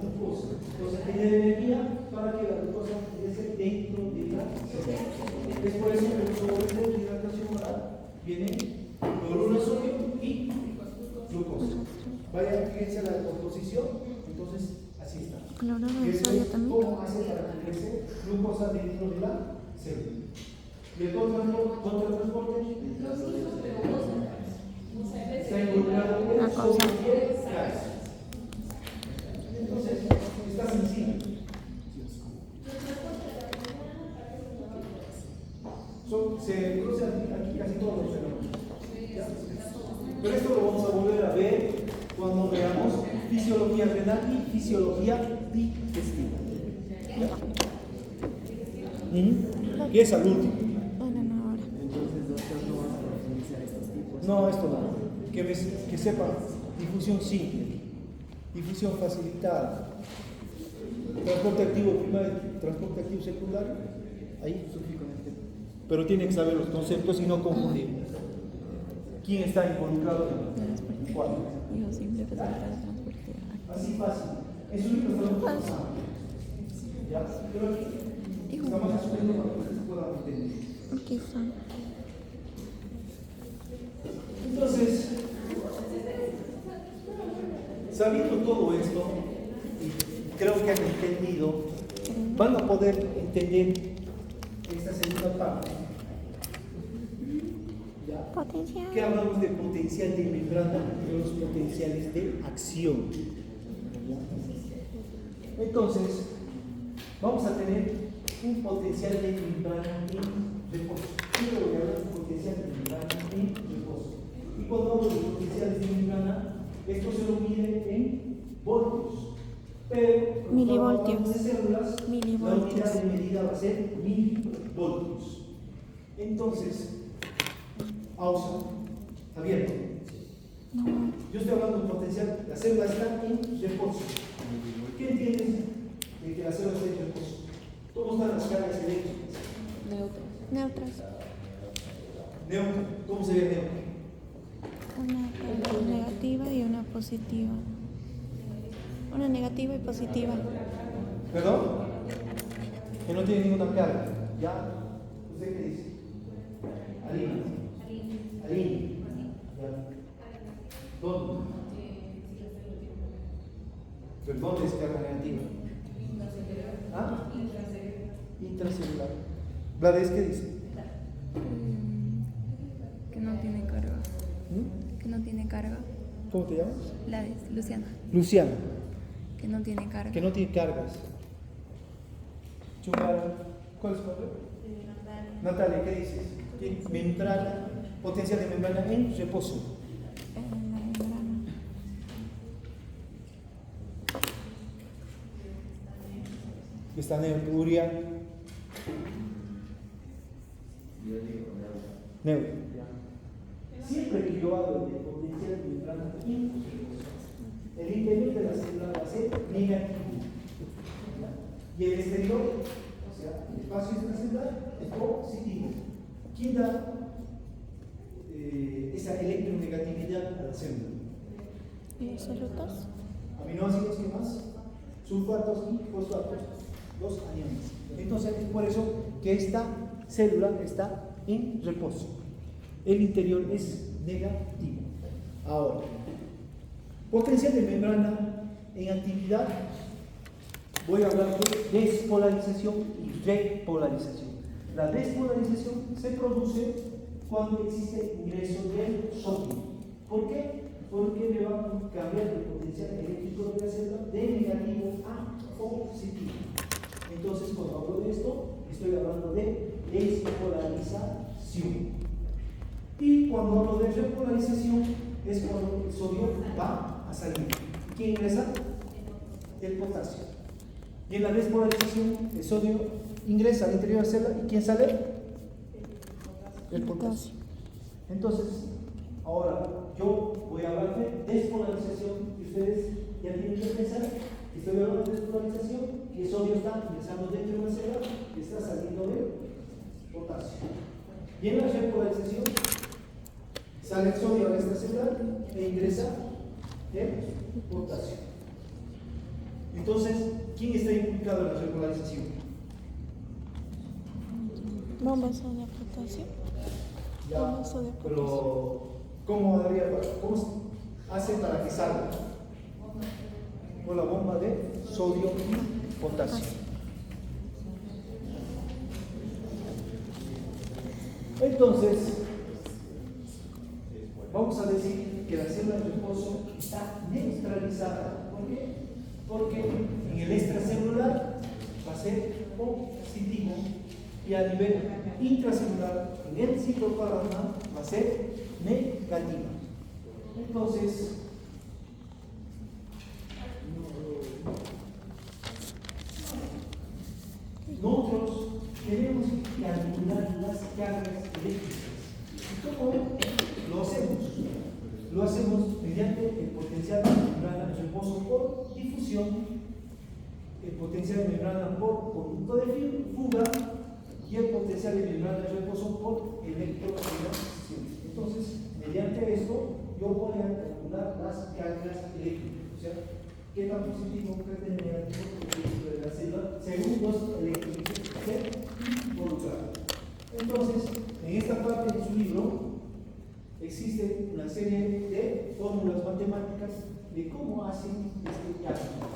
Glucosa. Entonces tiene energía para que la glucosa ingrese dentro de la célula. Es por eso que los sobrepesos de hidratación oral vienen cloruro de sodio y glucosa. Vaya, fíjense la composición, entonces así está. Cloruro de Eso sodio es también. cómo hace para que ingrese glucosa dentro de la célula. ¿Y el contratransporte? Está involucrado en Una el cosa. sodio y el calcio. Entonces, está sencillo. Se producen aquí casi todos los fenómenos. ¿Ya? Pero esto lo vamos a volver a ver cuando veamos fisiología renal y fisiología digestiva. ¿Ya? Que es al último. Bueno, no ahora. Entonces, doctor, no vamos a referenciar estos tipos. No, esto no. Que sepan, difusión simple, difusión facilitada, transporte activo primario, transporte activo secundario, ahí sufrí con el tema. Pero tienen que saber los conceptos y no confundir. ¿Quién está involucrado en cuál? Digo, simple facilitada transporte. Así fácil. Es un micrófono. ¿Ya? Pero aquí estamos asumiendo para que ustedes puedan entender. ¿Qué son? Entonces, sabiendo todo esto, y creo que han entendido, van a poder entender esta segunda parte. ¿Ya? Potencial. Que hablamos de potencial de membrana y los potenciales de acción. ¿Ya? Entonces, vamos a tener un potencial de membrana en reposo. Quiero hablar de un potencial de membrana en reposo. Y cuando hablo de potenciales de membrana, esto se lo mide en voltios. Pero Milivoltios. cuando hablamos de células, Milivoltios. la unidad de medida va a ser milivoltios. Entonces, pausa, abierto. No. Yo estoy hablando de potencial, la célula está en reposo. ¿Qué entiendes de que la célula está en reposo? ¿Cómo están las cargas eléctricas? Neutras. Neutro, ¿cómo se ve neutro? Una carga negativa y una positiva. Una negativa y positiva. ¿Perdón? Que no tiene ninguna carga. ¿Ya? ¿Usted qué dice? Harina. ¿Ya? ¿Dónde? ¿Pero dónde es carga negativa? ¿Ah? Intracelular. ¿Gladys qué dice? Que no tiene carga. ¿Mm? Que no tiene carga. ¿Cómo te llamas? Luciana. Luciana. Que no tiene carga. que no tiene cargas. Chumara, ¿cuál es tu nombre? Natalia, ¿qué dices? Tiene membrana, potencial de membrana en reposo. En la membrana. Está neuria. Yo digo, Neutro. Siempre que yo hablo de potencial de membrana en reposo, el interior de la célula va a ser negativo. Y el exterior, o sea, el espacio extracelular, es positivo. ¿Quién da esa electronegatividad a la célula? ¿Y solutos? Aminoácidos, ¿qué más? Sulfatos y fosfatos, los aniones. Entonces es por eso que esta célula está en reposo. El interior es negativo. Ahora, potencial de membrana en actividad, voy a hablar de despolarización y repolarización. La despolarización se produce cuando existe ingreso del sodio. ¿Por qué? Porque le va a cambiar el potencial eléctrico de la célula de negativo a positivo. Entonces, cuando hablo de esto, estoy hablando de despolarización. Y cuando hablo de repolarización, es cuando el sodio va a salir. ¿Quién ingresa? El potasio. Y en la despolarización, el sodio ingresa al interior de la célula. ¿Y quién sale? El potasio. Entonces, ahora yo voy a hablar de despolarización y ustedes ya tienen que pensar que estoy hablando de despolarización y el sodio está ingresando dentro de la célula y está saliendo del potasio. Y en la repolarización sale el sodio a esta célula e ingresa el potasio. Entonces, ¿quién está implicado en la repolarización? Bombas sodio potasio. Ya, Bombas sodio potasio. pero ¿cómo hace para que salga? Con la bomba de sodio y potasio. Entonces, vamos a decir que la célula de reposo está neutralizada. ¿Por qué? Porque en el extracelular va a ser positivo y a nivel intracelular, en el citoplasma, va a ser negativa. Entonces, nosotros tenemos que calcular las cargas eléctricas. ¿Y cómo lo hacemos? Lo hacemos mediante el potencial de membrana de reposo por difusión, el potencial de membrana por conducto de fuga y el potencial de membrana de reposo por electrocondensación. Entonces, mediante esto, yo voy a calcular las cargas eléctricas, o sea, qué tan positivo, qué tan negativo de la célula según los electrolitos involucrados. Entonces, en esta parte de su libro existe una serie de fórmulas matemáticas de cómo hacen este cálculo.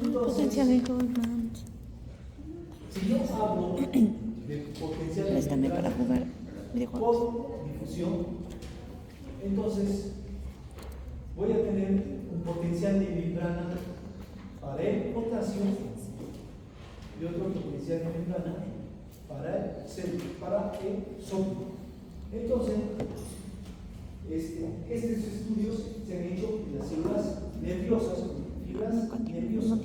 Entonces, Potencial de Goldman. si yo hablo de potencial de Préstame para membrana jugar videojuegos. por difusión, entonces voy a tener un potencial de membrana para el potasio y otro potencial de membrana para el sodio. Entonces, estos estudios se han hecho en las células nerviosas, fibras nerviosas.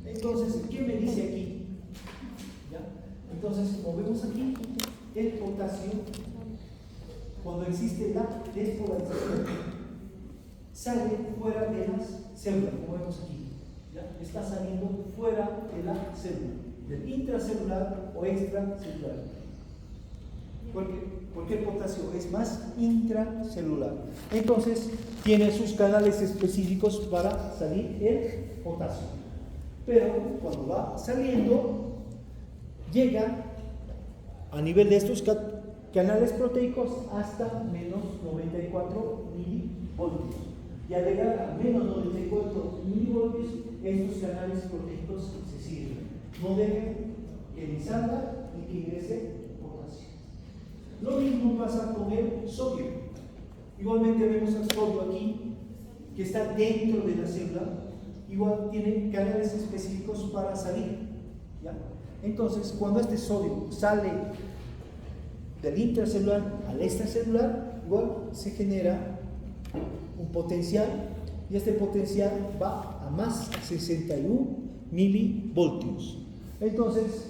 Entonces, ¿qué me dice aquí? ¿Ya? Entonces, como vemos aquí, el potasio, cuando existe la despolarización, sale fuera de las células, como vemos aquí. ¿Ya? Está saliendo fuera de la célula, del intracelular o extracelular. Porque el potasio es más intracelular. Entonces, tiene sus canales específicos para salir el potasio. Pero cuando va saliendo, llega a nivel de estos canales proteicos hasta menos 94 milivoltios. Y al llegar a menos 94 milivoltios, estos canales proteicos se cierran. No dejan que ni salga ni que ingrese potasio. Lo mismo pasa con el sodio. Igualmente vemos al sodio aquí, que está dentro de la célula, igual tiene canales específicos para salir, ¿ya? Entonces, cuando este sodio sale del intracelular al extracelular, igual se genera un potencial, y este potencial va a más 61 milivoltios. Entonces,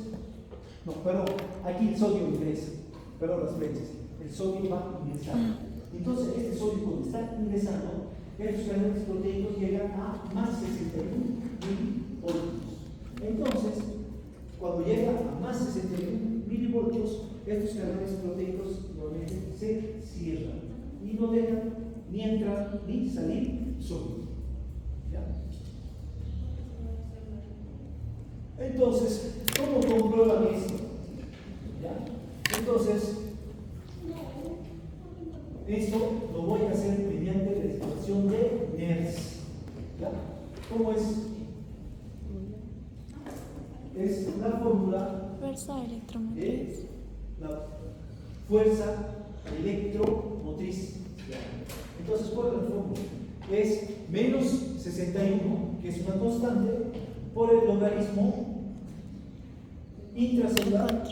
no, perdón, aquí el sodio ingresa, perdón las flechas, el sodio va ingresando. Entonces, este sodio cuando está ingresando, estos canales proteicos llegan a más 61 milivoltios. Entonces, cuando llega a más 61 milivoltios, estos canales proteicos normalmente se cierran y no dejan ni entrar ni salir sodio. ¿Ya? Entonces, ¿cómo comprueban esto? ¿Ya? Entonces, esto lo voy a hacer mediante la expresión de Nernst. ¿Ya? ¿Cómo es? Es la fórmula Fuerza electromotriz. de la fuerza electromotriz. ¿Ya? Entonces, ¿cuál es la fórmula? Es menos 61, que es una constante, por el logaritmo intracelular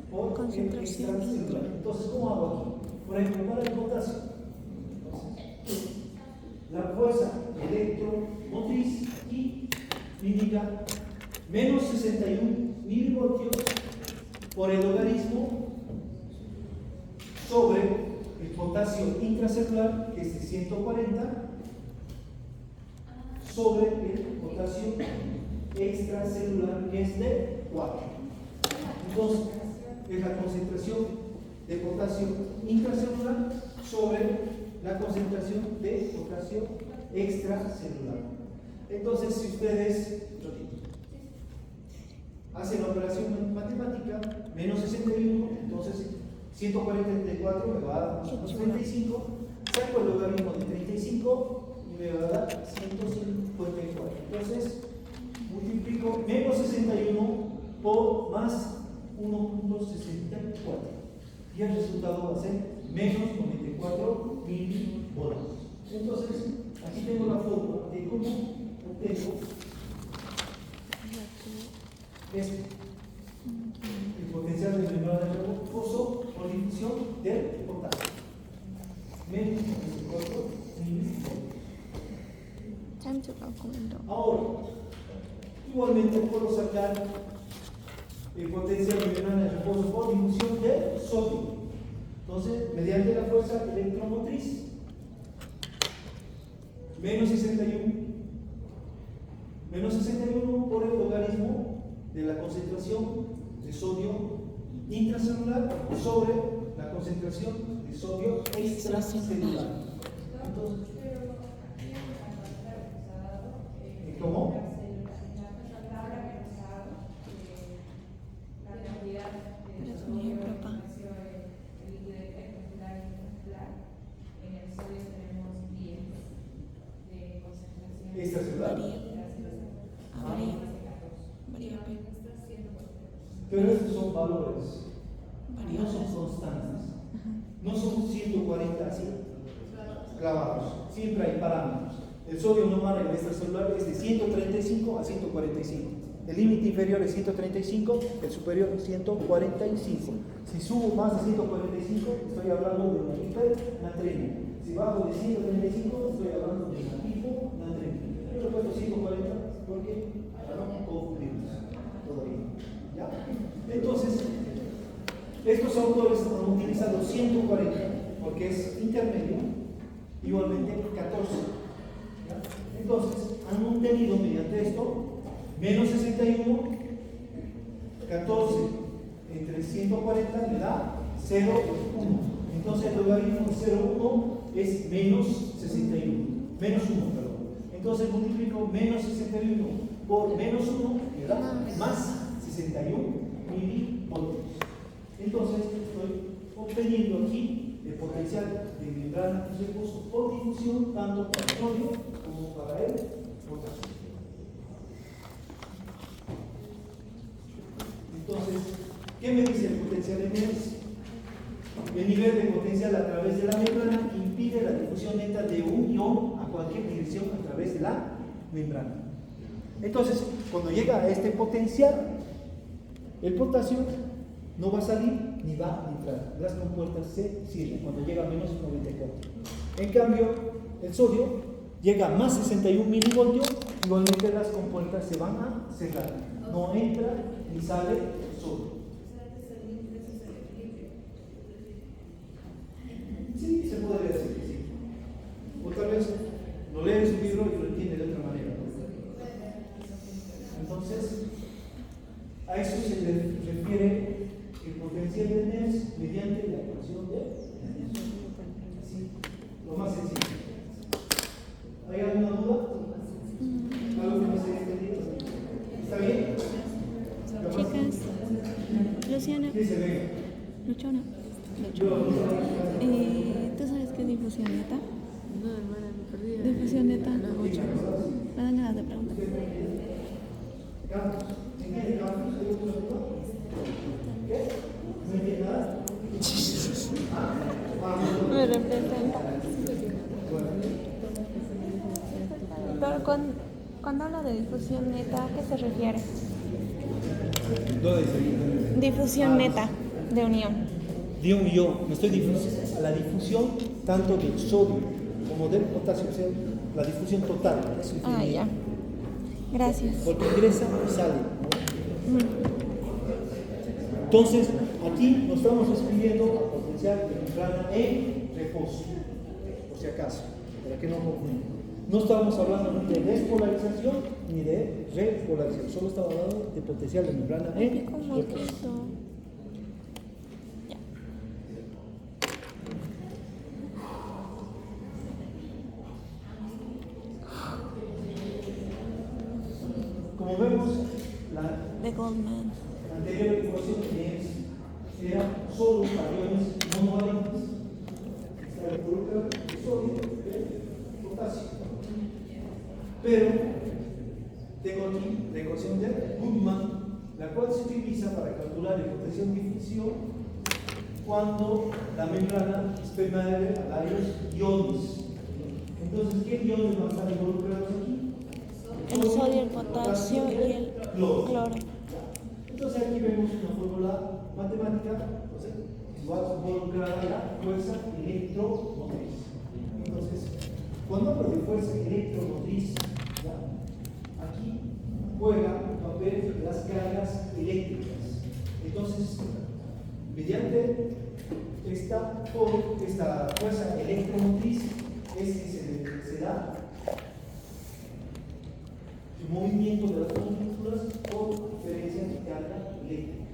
por el Concentración extracelular. Entonces, ¿cómo hago aquí? Por ejemplo, para el potasio, entonces, la fuerza electromotriz y indica menos 61 milivoltios por el logaritmo sobre el potasio intracelular, que es de 140, sobre el potasio extracelular, que es de 4. Entonces, es la concentración de potasio intracelular sobre la concentración de potasio extracelular. Entonces, si ustedes hacen la operación matemática, menos 61, entonces 144 me va a dar 35, saco el logaritmo de 35 y me va a dar 154. Entonces, multiplico menos 61 por más 1.64 y el resultado va a ser menos 94 milivoltios. Entonces, aquí tengo la fórmula de cómo obtengo esto, el potencial de membrana de reposo por difusión del potasio, menos 94 milivoltios. Time to calculate. Ahora, igualmente puedo sacar el potencial de membrana de reposo por difusión del sodio. Entonces, mediante la fuerza electromotriz, menos 61 por el logaritmo de la concentración de sodio intracelular sobre la concentración de sodio extracelular. Entonces, ¿cómo? Extracelular. Pero estos son valores, no son constantes, no son 140 así clavados, siempre hay parámetros. El sodio normal en el extracelular es de 135 a 145. El límite inferior es 135, el superior es 145. Si subo más de 145, estoy hablando de una hipernatremia. Si bajo de 135, estoy hablando de una hiponatremia. Yo le he puesto 140 porque para no confundirnos todavía. ¿Ya? Entonces, estos autores han utilizado 140 porque es intermedio, igualmente 14. ¿Ya? Entonces, han obtenido mediante esto menos 61, 14 entre 140 me da 0,1. Entonces, el logaritmo de 0,1 es menos 61, menos 1, perdón. Entonces, multiplico menos 61 por menos 1 me da más 61 milivoltios. Entonces, estoy obteniendo aquí el potencial de membrana de reposo por difusión tanto para el sodio como para el potasio. Entonces, ¿qué me dice el potencial de Nernst? El nivel de potencial a través de la membrana impide la difusión neta de un ion a cualquier dirección a través de la membrana. Entonces, cuando llega a este potencial, el potasio no va a salir ni va a entrar. Las compuertas se cierran cuando llega a menos 94. En cambio, el sodio llega a más 61 milivoltios, igualmente las compuertas se van a cerrar. No entra ni sale el sodio. Sí, se podría decir que sí. O tal vez lo lee en su libro y lo entiende de otra manera. Entonces, a eso se le refiere el potencial de Nernst mediante la ecuación de Nernst. Así, lo más sencillo. ¿Hay alguna duda? ¿Algo que no se haya entendido? ¿Está bien? Chicas, Luciana, ¿Qué se ve? Luchona, ¿tú sabes qué es difusión neta? No, hermana, me perdí. Difusión neta. A las 8. Me dan ganas de preguntar. Campos. ¿En qué campos? ¿Hay alguna duda? ¿Qué? ¿No entiende nada? Me representa. Bueno. Pero cuando habla de difusión neta, ¿a qué se refiere? ¿Dónde dice? Difusión neta de unión. De un ion, me estoy difusión, la difusión tanto del sodio como del potasio, o sea, la difusión total. Eso es Ah, ya. Gracias. porque ingresa y sale. Entonces, aquí nos estamos escribiendo al potencial de membrana en reposo, por si acaso, para que no confundamos. No estábamos hablando ni de despolarización ni de repolarización, solo estaba hablando de potencial de membrana en ¿Cómo reposo. esto? Ya. Como vemos, la De Goldman. anterior ecuación era solo aviones monovalentes. Se involucra el sodio y el potasio. Pero tengo aquí la ecuación de Goodman, la cual se utiliza para calcular el potencial de difusión cuando la membrana es permeable a varios iones. Entonces, ¿qué iones van a estar involucrados aquí? El sodio, el potasio y el cloro. Entonces aquí vemos una fórmula matemática, entonces igual involucrada la fuerza electromotriz. Entonces, cuando hablo de fuerza electromotriz, ¿ya? Aquí juega un papel las cargas eléctricas. Entonces, mediante esta fuerza electromotriz es que se da el movimiento de las partículas por diferencia de carga eléctrica.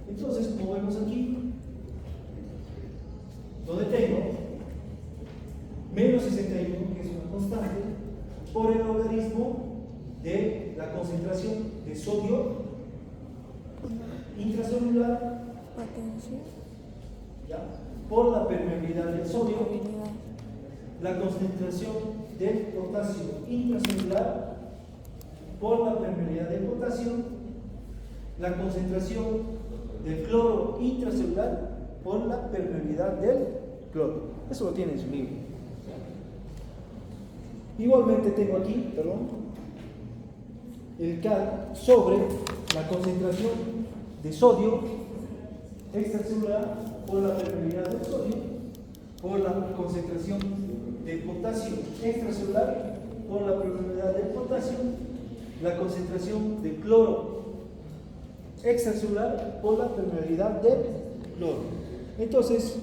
Entonces, como vemos aquí, donde tengo menos 61, que es una constante, por el logaritmo de la concentración de sodio intracelular, ¿ya? Por la permeabilidad del sodio, la concentración del potasio intracelular por la permeabilidad del potasio, la concentración del cloro intracelular por la permeabilidad del cloro. Eso lo tiene en su libro. Igualmente tengo aquí, el cal sobre la concentración de sodio extracelular por la permeabilidad del sodio, por la concentración de potasio extracelular por la permeabilidad del potasio, la concentración de cloro extracelular por la permeabilidad del cloro. Entonces,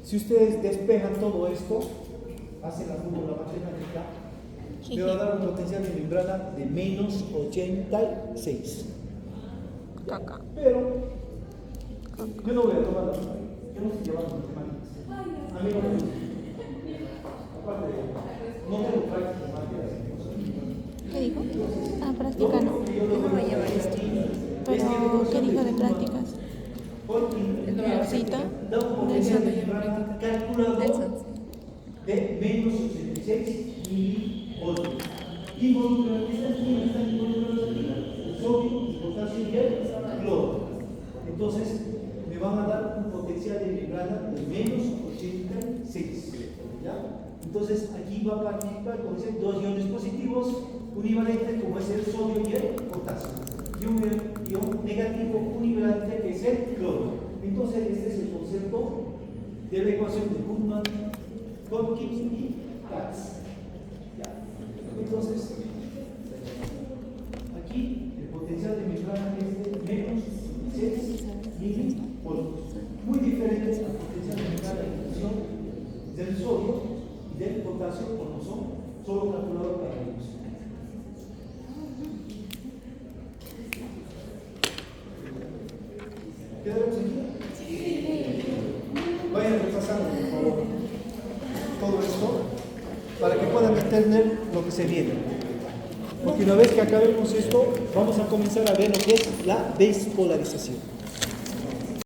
si ustedes despejan todo esto, hacen la fórmula matemática, le va a dar un potencial de membrana de menos 86. Caca. Pero yo no voy a tomar la yo no estoy llevando matemáticas. A mí no me gusta. Aparte, no tengo práctica de matemáticas. ¿Qué dijo? Ah, práctica no. ¿Cómo va a llevar esto? Pero, ¿qué dijo de prácticas? Porque Cita da un potencial de membrana Del calculado SANS. de menos 86 milivoltios. Involucra, están involucrados aquí el sodio, el potasio y el cloro. Entonces, me van a dar un potencial de membrana de menos 86. ¿Ya? Entonces aquí va a participar con dos iones positivos univalentes como es el sodio y el potasio, y un ion negativo univalente que es el cloro. Entonces este es el concepto de la ecuación de Goodman, Hopkins y Katz. Entonces aquí el potencial de membrana es de menos 6 milivolts, muy diferente al potencial de membrana de fusión del sodio y del potasio cuando son solo calculados para la luz. ¿Quedaremos aquí? Sí. Vayan repasando, por favor, todo esto para que puedan entender lo que se viene. Porque una vez que acabemos esto, vamos a comenzar a ver lo que es la despolarización.